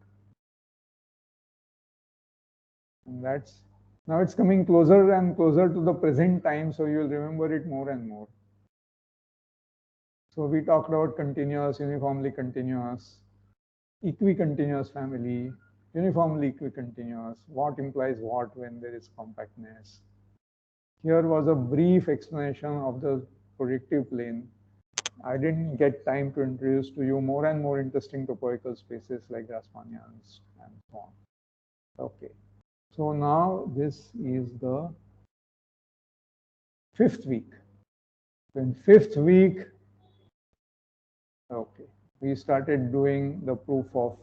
And that's now it's coming closer and closer to the present time, so you'll remember it more and more. So we talked about continuous, uniformly continuous, equicontinuous family, uniformly equicontinuous, what implies what when there is compactness. Here was a brief explanation of the projective plane. I didn't get time to introduce to you more and more interesting topological spaces like Grassmannians and so on. Okay. So now this is the 5th week. In 5th week, okay, we started doing the proof of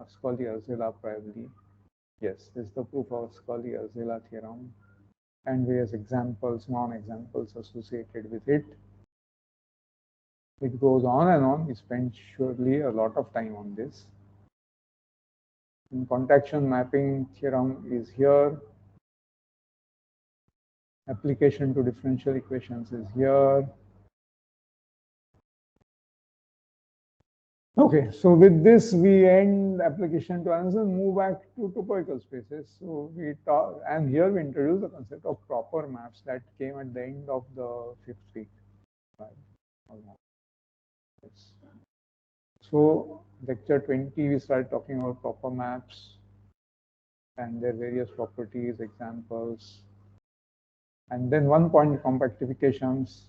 Ascoli-Arzela probably. Yes, this is the proof of Ascoli-Arzela theorem and various examples, non-examples associated with it. It goes on and on. We spent surely a lot of time on this. And contraction mapping theorem is here. Application to differential equations is here. Okay, so with this we end application to analysis and move back to topological spaces. So we talk, and here we introduce the concept of proper maps that came at the end of the 5th week. Right? Yes. So lecture 20, we start talking about proper maps and their various properties, examples, and then one-point compactifications.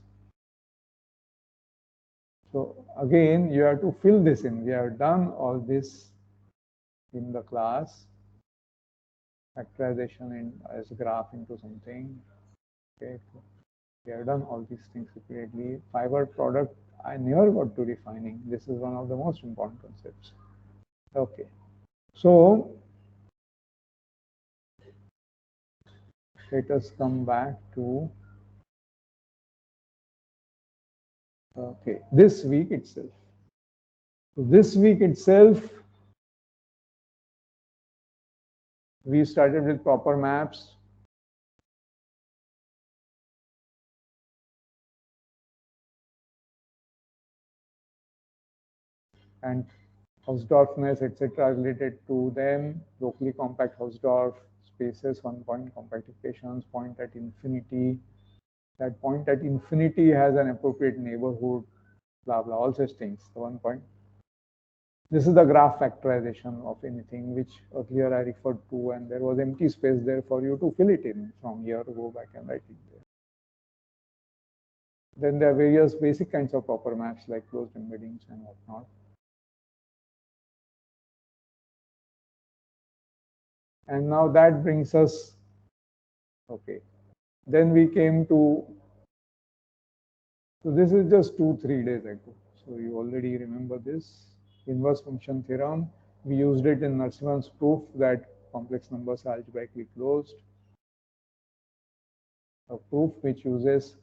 So again, you have to fill this in. We have done all this in the class. Factorization in as a graph into something. Okay, we have done all these things repeatedly. Fiber product, I never got to defining. This is one of the most important concepts. Okay, so let us come back to this week itself. So this week itself, we started with proper maps. And Hausdorffness, etc., related to them, locally compact Hausdorff spaces, one-point compactifications, point at infinity. That point at infinity has an appropriate neighborhood, blah, blah, all such things. The 1 point. This is the graph factorization of anything, which earlier I referred to, and there was empty space there for you to fill it in. From here, go back and write it there. Then there are various basic kinds of proper maps like closed embeddings and whatnot. And now that brings us, okay. Then we came to, so this is just 2-3 days ago. So you already remember this inverse function theorem. We used it in Narasimhan's proof that complex numbers are algebraically closed. A proof which uses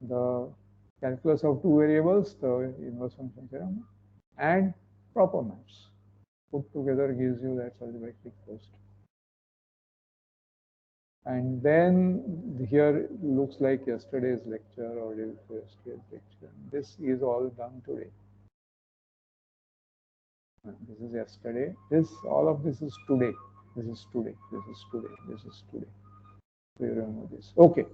the calculus of two variables, the inverse function theorem, and proper maps. Put together gives you that algebraically closed. And then here looks like yesterday's lecture or yesterday's lecture. This is all done today. This is yesterday. All of this is today. This is today. This is today. This is today. We remember this. Okay.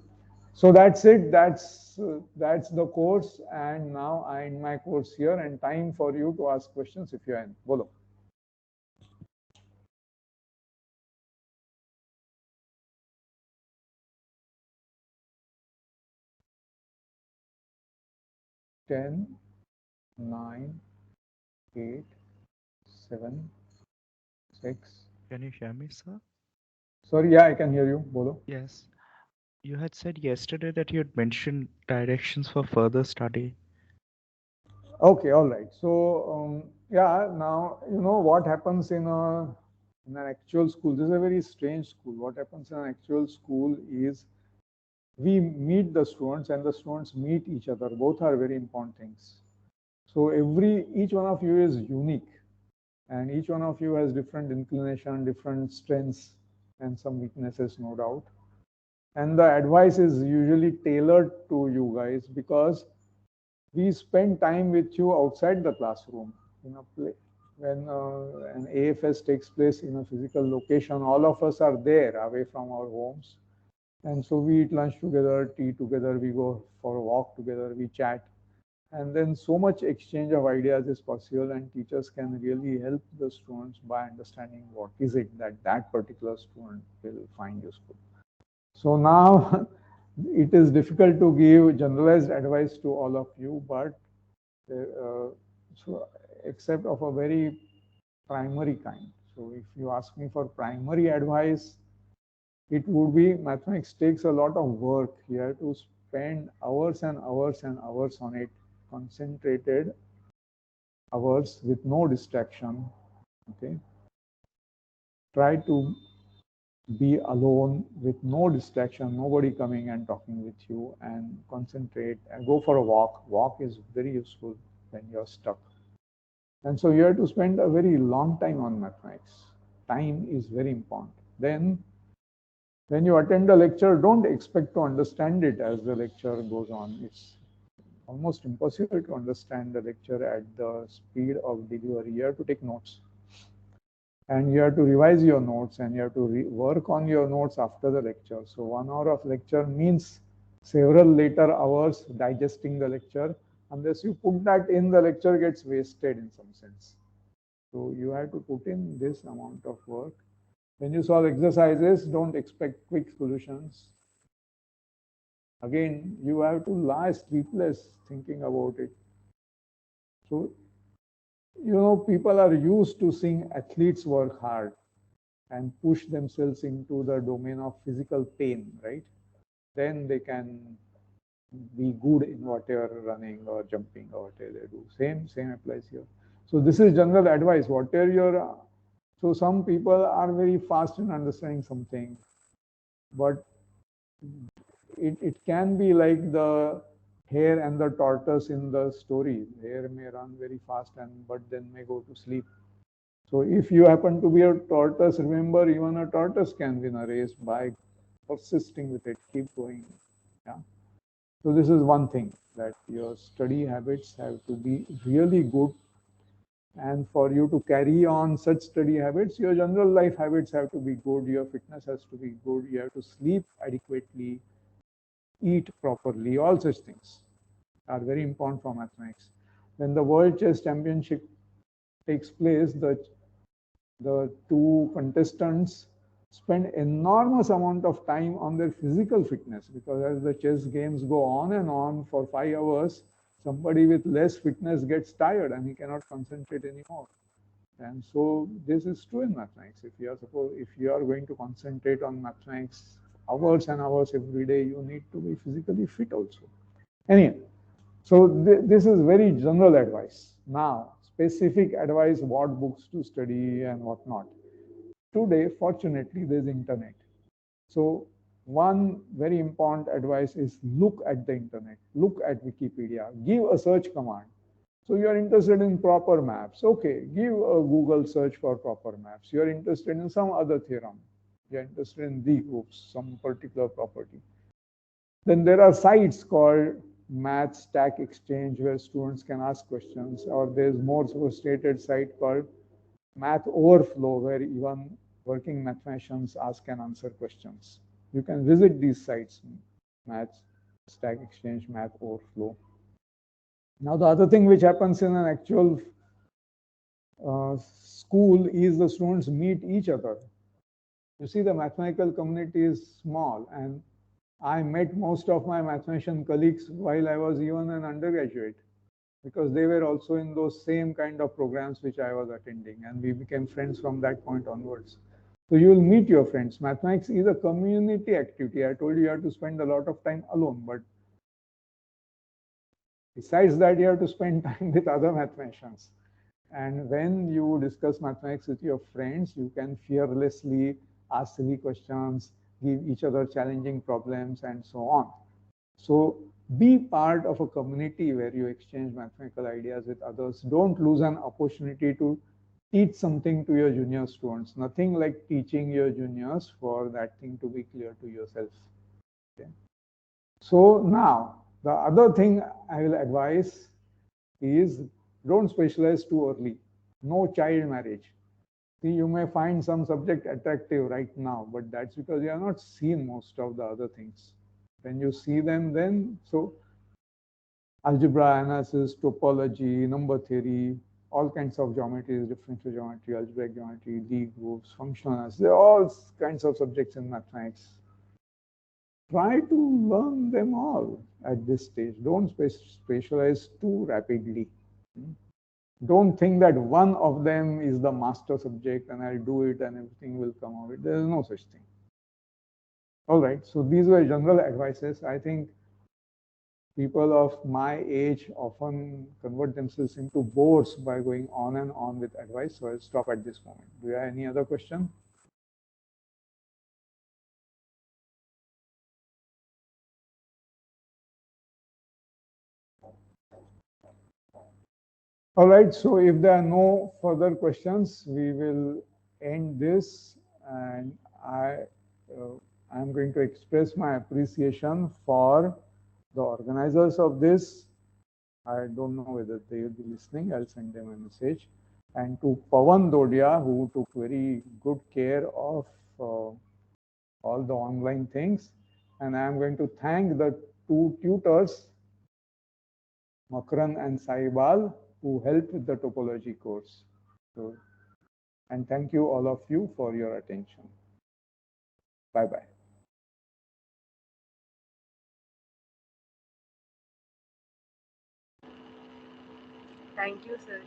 So that's it. That's the course. And now I end my course here, and time for you to ask questions if you have any. Bolo. Ten, 9, 8, 7, 6. Can you hear me, sir? Sorry, yeah, I can hear you. Bolo. Yes. You had said yesterday that you had mentioned directions for further study. Okay, all right. So yeah, now you know what happens in an actual school. This is a very strange school. What happens in an actual school is we meet the students and the students meet each other. Both are very important things. So each one of you is unique, and each one of you has different inclination, different strengths, and some weaknesses, no doubt. And the advice is usually tailored to you guys because we spend time with you outside the classroom in a play. When an AFS takes place in a physical location, all of us are there away from our homes. And so we eat lunch together, tea together, we go for a walk together, we chat. And then so much exchange of ideas is possible, and teachers can really help the students by understanding what is it that particular student will find useful. So now it is difficult to give generalized advice to all of you, but so except of a very primary kind. So if you ask me for primary advice, it would be mathematics takes a lot of work. You have to spend hours and hours and hours on it, concentrated hours with no distraction. Okay. Try to be alone with no distraction, nobody coming and talking with you, and concentrate and go for a walk. Walk is very useful when you're stuck. And so you have to spend a very long time on mathematics. Time is very important. Then when you attend a lecture, don't expect to understand it as the lecture goes on. almost impossible to understand the lecture at the speed of delivery. You have to take notes. And you have to revise your notes, and you have to work on your notes after the lecture. So 1 hour of lecture means several later hours digesting the lecture. Unless you put that in, the lecture gets wasted in some sense. So you have to put in this amount of work. When you solve exercises, don't expect quick solutions. Again, you have to lie sleepless thinking about it. So, people are used to seeing athletes work hard and push themselves into the domain of physical pain, right? Then they can be good in whatever running or jumping or whatever they do. Same applies here. So this is general advice. Whatever your so some people are very fast in understanding something, but it can be like the hare and the tortoise in the story. The hare may run very fast but then may go to sleep. So if you happen to be a tortoise, remember even a tortoise can win a race by persisting with it, keep going. Yeah. So this is one thing, that your study habits have to be really good. And for you to carry on such study habits, your general life habits have to be good, your fitness has to be good, you have to sleep adequately, eat properly, all such things are very important for mathematics. When the World Chess Championship takes place, the two contestants spend enormous amount of time on their physical fitness, because as the chess games go on and on for 5 hours, somebody with less fitness gets tired and he cannot concentrate anymore. And so this is true in mathematics. If you are going to concentrate on mathematics hours and hours every day, you need to be physically fit also. Anyway, so this is very general advice. Now, specific advice, what books to study and what not. Today, fortunately, there's internet. So one very important advice is look at the internet, look at Wikipedia, give a search command. So you are interested in proper maps. Okay, give a Google search for proper maps. You are interested in some other theorem. You are interested in D groups, some particular property. Then there are sites called Math Stack Exchange where students can ask questions, or there's more sophisticated site called Math Overflow where even working mathematicians ask and answer questions. You can visit these sites, Math Stack Exchange, Math Overflow. Now the other thing which happens in an actual school is the students meet each other. You see, the mathematical community is small, and I met most of my mathematician colleagues while I was even an undergraduate, because they were also in those same kind of programs which I was attending, and we became friends from that point onwards. So you will meet your friends. Mathematics is a community activity. I told you have to spend a lot of time alone, but besides that, you have to spend time with other mathematicians. And when you discuss mathematics with your friends, you can fearlessly ask silly questions, give each other challenging problems, and so on. So be part of a community where you exchange mathematical ideas with others. Don't lose an opportunity to teach something to your junior students. Nothing like teaching your juniors for that thing to be clear to yourself. Okay. So now, the other thing I will advise is don't specialize too early. No child marriage. See, you may find some subject attractive right now, but that's because you have not seen most of the other things. When you see them, then so algebra, analysis, topology, number theory, all kinds of geometries, differential geometry, algebraic geometry, Lie groups, functional analysis, there are all kinds of subjects in mathematics. Try to learn them all at this stage. Don't specialize too rapidly. Don't think that one of them is the master subject and I'll do it and everything will come of it. There is no such thing. All right, so these were general advices. I think people of my age often convert themselves into bores by going on and on with advice. So I'll stop at this moment. Do you have any other question? All right, so if there are no further questions, we will end this, and I'm going to express my appreciation for the organizers of this I don't know whether they will be listening. I'll send them a message. And to Pawan Dodia, who took very good care of all the online things. And I'm going to thank the two tutors, Makran and Saibal, who helped with the topology course. So, and thank you all of you for your attention. Bye-bye. Thank you, sir.